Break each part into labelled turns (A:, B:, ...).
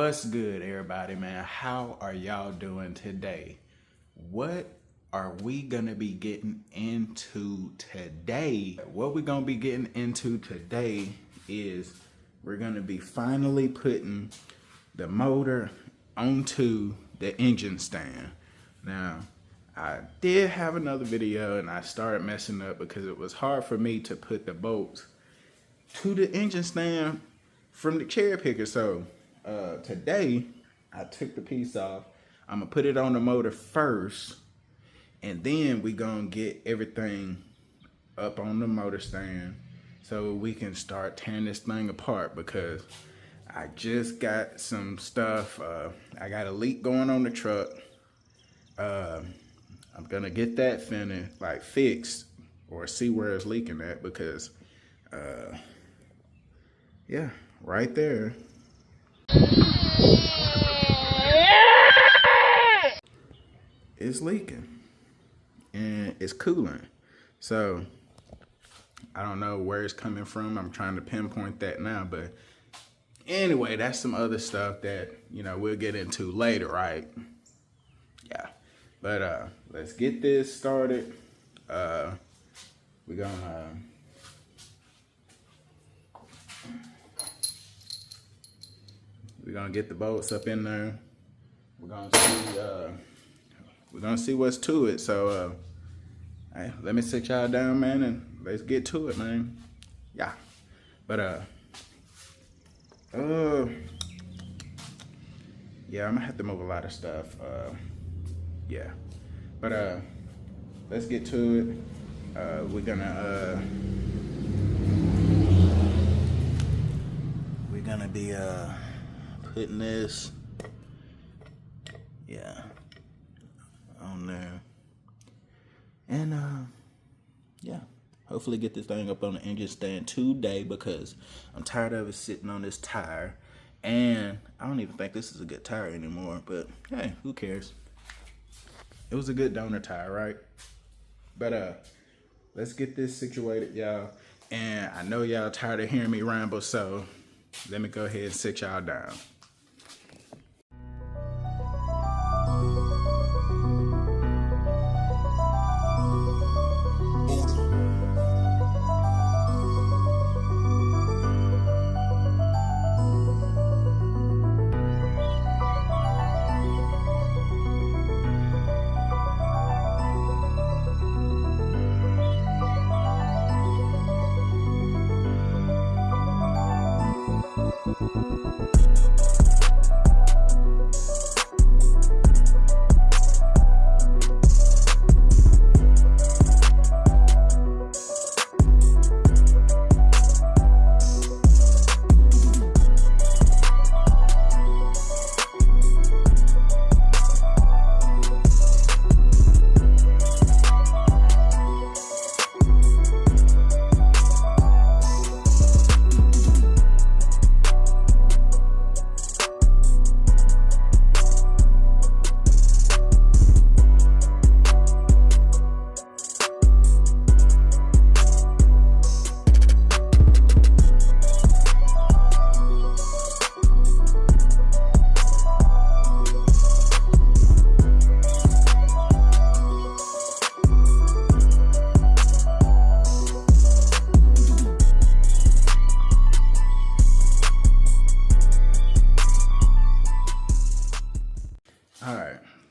A: What's good, everybody, man? How are y'all doing today? What are we gonna be getting into today? What we're gonna be getting into today is we're gonna be finally putting the motor onto the engine stand. Now, I did have another video and I started messing up because it was hard for me to put the bolts to the engine stand from the cherry picker. So today I took the piece off. I'm gonna put it on the motor first, and then we gonna get everything up on the motor stand so we can start tearing this thing apart, because I just got some stuff. I got a leak going on the truck. I'm gonna get that fixed or see where it's leaking at, because yeah, right there. It's leaking and it's cooling. So I don't know where it's coming from. I'm trying to pinpoint that now, but anyway, that's some other stuff that, you know, we'll get into later, right? Yeah. But let's get this started. We're gonna get the bolts up in there. We're gonna see what's to it. So hey, let me sit y'all down, man, and let's get to it, man. Yeah. But yeah, I'm gonna have to move a lot of stuff. Yeah. But let's get to it. We're gonna be putting this, yeah, on there, and yeah, hopefully get this thing up on the engine stand today, because I'm tired of it sitting on this tire, and I don't even think this is a good tire anymore, but hey, who cares? It was a good donor tire, right? But let's get this situated, y'all, and I know y'all tired of hearing me ramble, so let me go ahead and sit y'all down.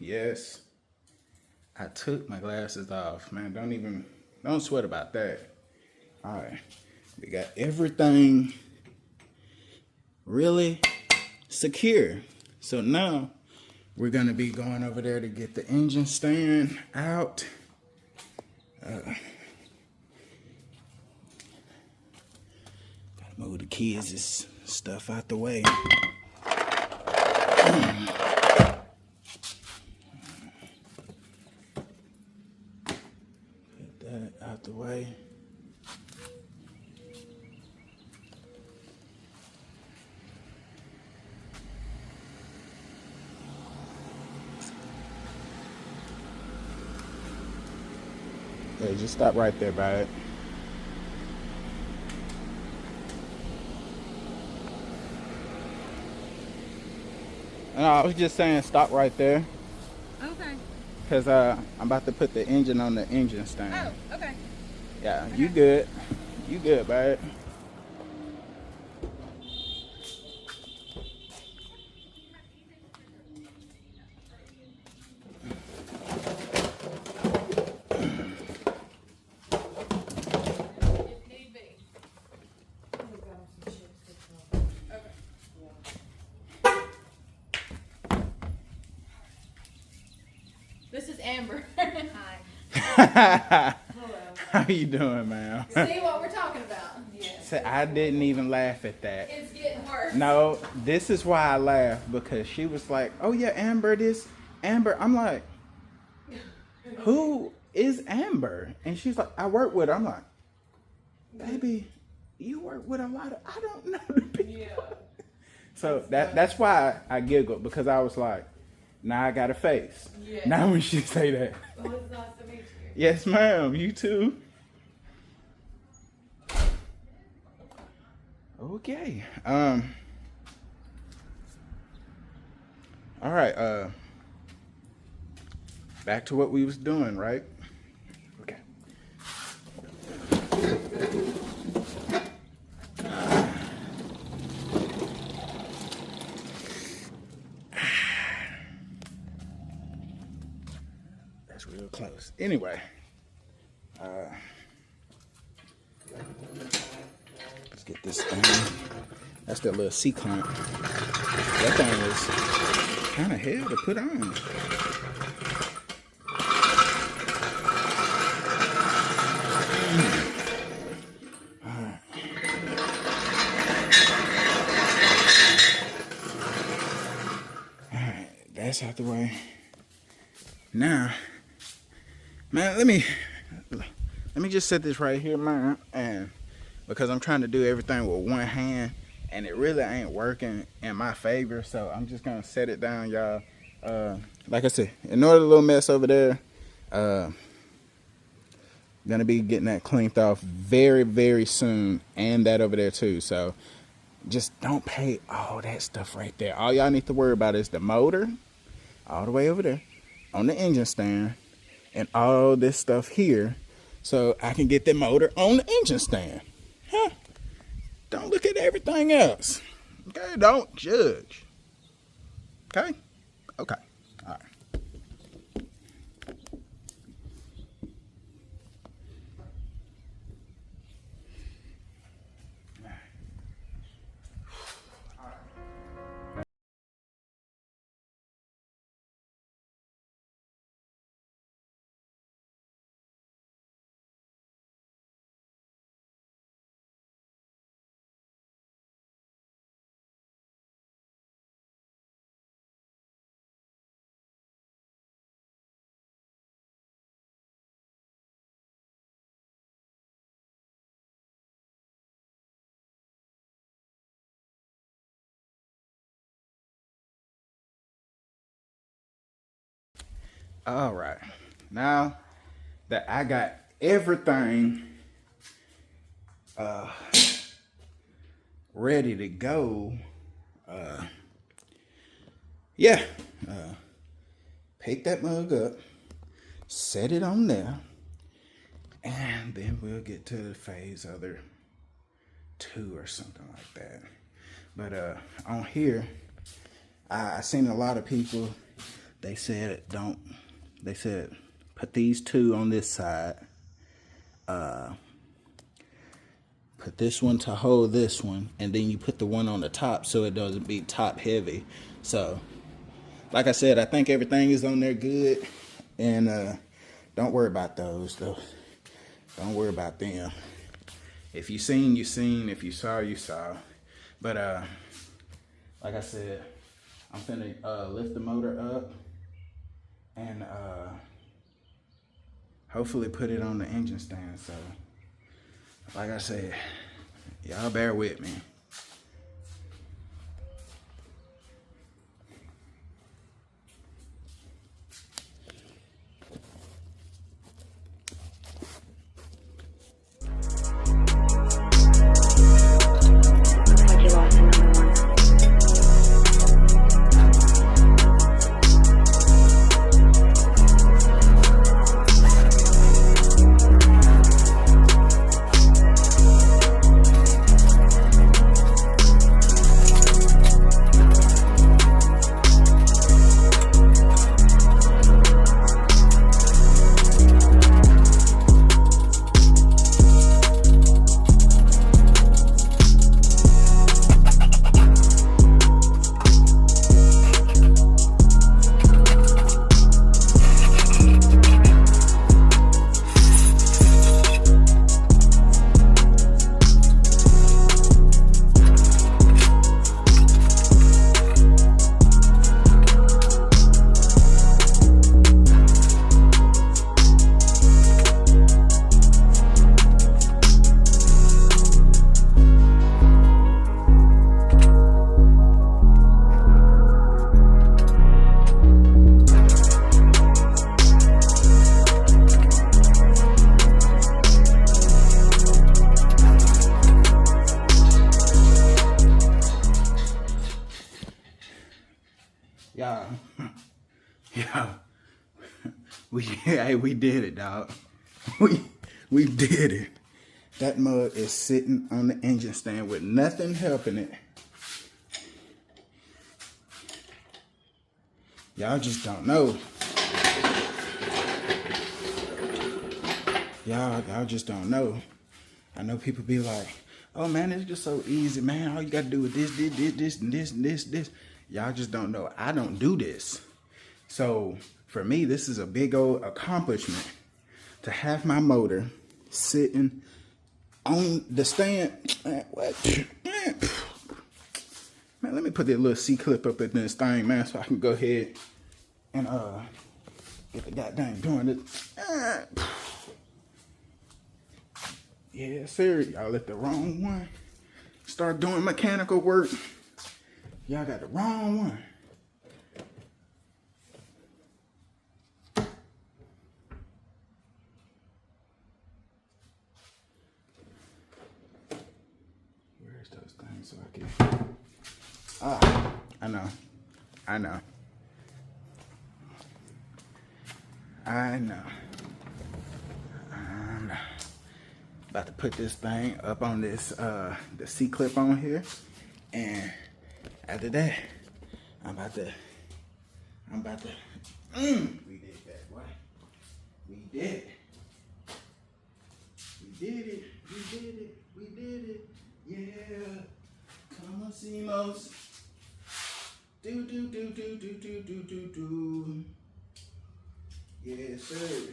A: Yes, I took my glasses off, man. Don't sweat about that. All right, we got everything really secure. So now we're gonna be going over there to get the engine stand out. Gotta move the kids' stuff out the way. Out the way. Hey, just stop right there by it. No, I was just saying stop right there.
B: Okay.
A: Because I'm about to put the engine on the engine stand.
B: Oh, okay.
A: Yeah, you good. You good, babe.
B: This is Amber. Hi. Hello.
A: How you doing, man?
B: See what we're talking about? Yes.
A: So I didn't even laugh at that.
B: It's getting worse.
A: No, this is why I laughed, because she was like, oh yeah, Amber this. Amber, I'm like, who is Amber? And she's like, I work with her. I'm like, baby, you work with a lot of, I don't know the people. Yeah. So that's why I giggled, because I was like, now I got a face. Yeah. Now when she say that.
B: Well, it's nice to meet you.
A: Yes, ma'am. You too. Okay. All right. Back to what we was doing, right? Okay. That's real close. Anyway. Let's get this thing. That's that little C-clamp. That thing is kind of hell to put on. Alright, that's out the way. Now, man, let me just set this right here, man, and because I'm trying to do everything with one hand, and it really ain't working in my favor, so I'm just gonna set it down, y'all. Like I said, ignore the little mess over there. Gonna be getting that cleaned off very, very soon, and that over there too. So just don't pay all that stuff right there. All y'all need to worry about is the motor, all the way over there, on the engine stand, and all this stuff here, so I can get the motor on the engine stand. Huh? Don't look at everything else. Okay? Don't judge. Okay? Okay. All right. All right, now that I got everything ready to go, pick that mug up, set it on there, and then we'll get to the phase other 2 or something like that. But on here, I seen a lot of people, they said put these 2 on this side, put this one to hold this one, and then you put the one on the top so it doesn't be top heavy. So like I said, I think everything is on there good, and don't worry about those though. Don't worry about them. If you seen, you seen. If you saw, you saw. But like I said, I'm finna lift the motor up and hopefully put it on the engine stand. So like I said, y'all bear with me. Yeah, we did it, dog. We did it. That mug is sitting on the engine stand with nothing helping it. Y'all just don't know. Y'all just don't know. I know people be like, oh man, it's just so easy, man. All you gotta do is this, and this. Y'all just don't know. I don't do this. So for me, this is a big old accomplishment to have my motor sitting on the stand. Man, what? Man, let me put that little C-clip up in this thing, man, so I can go ahead and get the goddamn doing it. Yeah, sir. Y'all let the wrong one start doing mechanical work. Y'all got the wrong one. Where's those things so I can... I know. About to put this thing up on this the C-clip on here, and after that, I'm about to we did that, boy. We did it. Yeah. Come on, CMOS. Do. Yes, sir.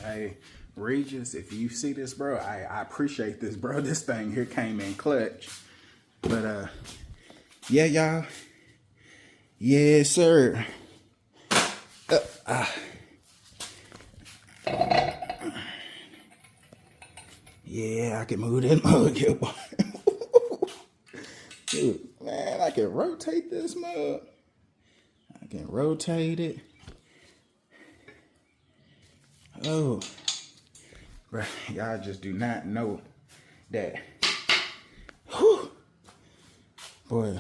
A: Hey, Regis, if you see this, bro, I appreciate this, bro. This thing here came in clutch. But, yeah, y'all. Yes, sir. Yeah, I can move that mug here, boy. Dude, man, I can rotate this mug. I can rotate it. Oh, bro, y'all just do not know that. Whew. Boy,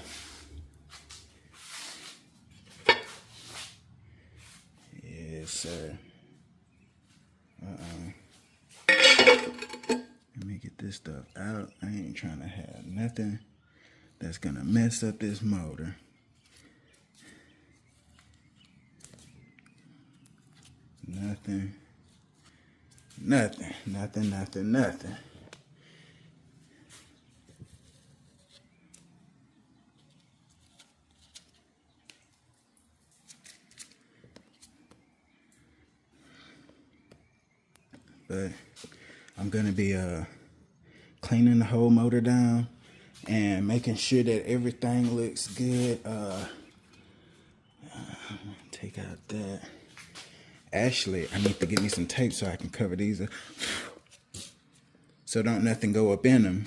A: sir. Let me get this stuff out. I ain't trying to have nothing that's gonna mess up this motor. Nothing. But I'm gonna be cleaning the whole motor down and making sure that everything looks good. Take out that. Actually, I need to get me some tape so I can cover these up. So don't nothing go up in them,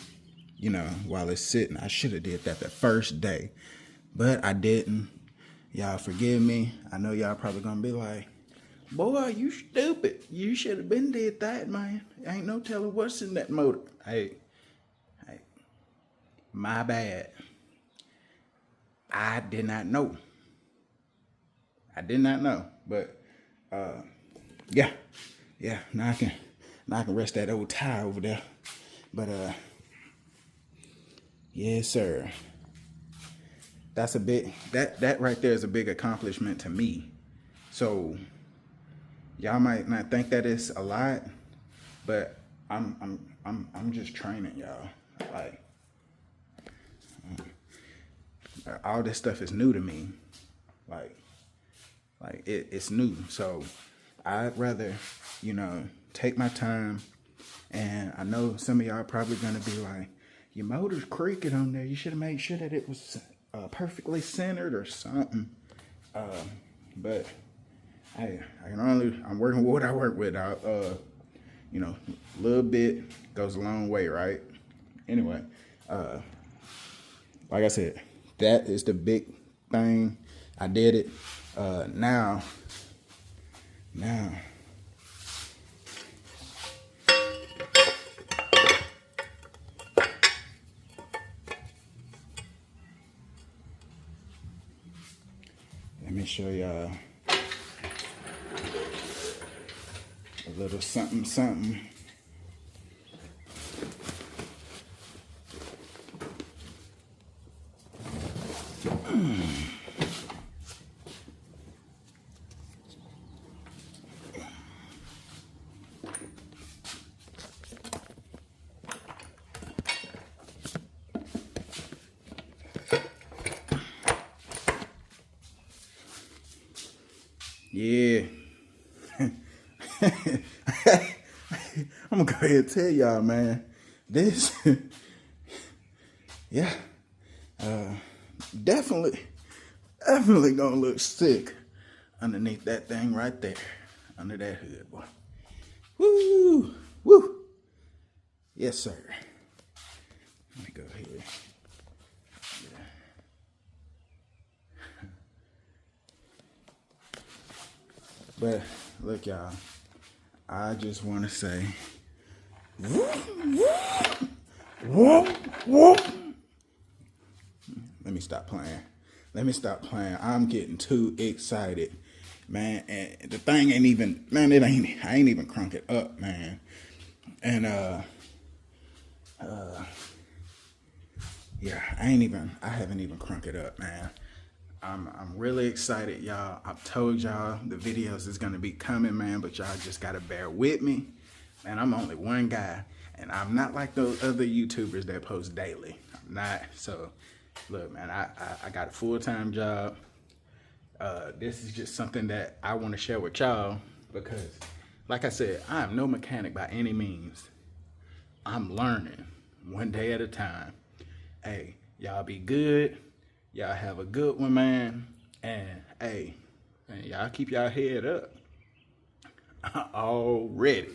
A: you know, while it's sitting. I should have did that the first day, but I didn't. Y'all forgive me. I know y'all probably gonna be like, boy, you stupid. You should have been did that, man. Ain't no telling what's in that motor. Hey, my bad. I did not know. But yeah. Now I can rest that old tire over there. But yes, sir. That's a big that right there is a big accomplishment to me. So y'all might not think that it's a lot, but I'm just training y'all. Like all this stuff is new to me. Like it's new. So I'd rather, you know, take my time. And I know some of y'all are probably gonna be like, your motor's creaking on there. You should have made sure that it was perfectly centered or something. But hey, I'm working with what I work with. You know, a little bit goes a long way, right? Anyway, like I said, that is the big thing. I did it. Now. Let me show y'all a little something. Yeah. I'm gonna go ahead and tell y'all, man. This, yeah, definitely gonna look sick underneath that thing right there, under that hood, boy. Woo. Yes, sir. Let me go ahead. But look, y'all, I just want to say, let me stop playing. I'm getting too excited, man. And the thing ain't even, man, I ain't even crunk it up, man. And yeah, I haven't even crunk it up, man. I'm really excited, y'all. I've told y'all the videos is gonna be coming, man, but y'all just gotta bear with me. Man, I'm only one guy, and I'm not like those other YouTubers that post daily. I'm not. So, look, man, I got a full-time job. This is just something that I want to share with y'all because, like I said, I am no mechanic by any means. I'm learning one day at a time. Hey, y'all be good. Y'all have a good one, man. And hey, man, y'all keep y'all head up. Already.